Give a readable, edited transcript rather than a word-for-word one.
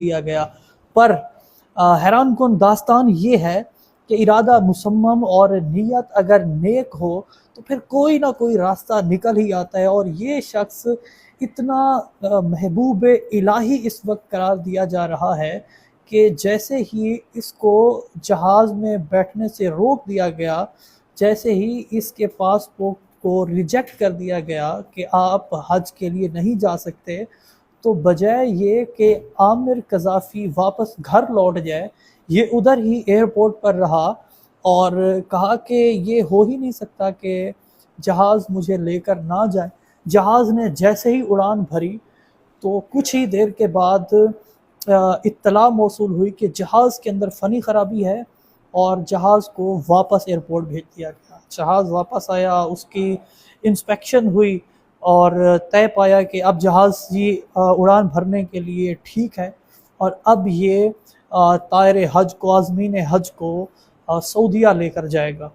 دیا گیا۔ پر حیران کن داستان یہ ہے کہ ارادہ مسمم اور نیت اگر نیک ہو تو پھر کوئی نہ کوئی راستہ نکل ہی آتا ہے، اور یہ شخص اتنا محبوب الہی اس وقت قرار دیا جا رہا ہے کہ جیسے ہی اس کو جہاز میں بیٹھنے سے روک دیا گیا، جیسے ہی اس کے پاسپورٹ کو ریجیکٹ کر دیا گیا کہ آپ حج کے لیے نہیں جا سکتے، تو بجائے یہ کہ عامر قذافی واپس گھر لوٹ جائے، یہ ادھر ہی ایئرپورٹ پر رہا اور کہا کہ یہ ہو ہی نہیں سکتا کہ جہاز مجھے لے کر نہ جائے۔ جہاز نے جیسے ہی اڑان بھری تو کچھ ہی دیر کے بعد اطلاع موصول ہوئی کہ جہاز کے اندر فنی خرابی ہے، اور جہاز کو واپس ایئرپورٹ بھیج دیا گیا۔ جہاز واپس آیا، اس کی انسپیکشن ہوئی اور طے پایا کہ اب جہاز اڑان بھرنے کے لیے ٹھیک ہے، اور اب یہ طائر حج کو، عازمین حج کو سعودیہ لے کر جائے گا۔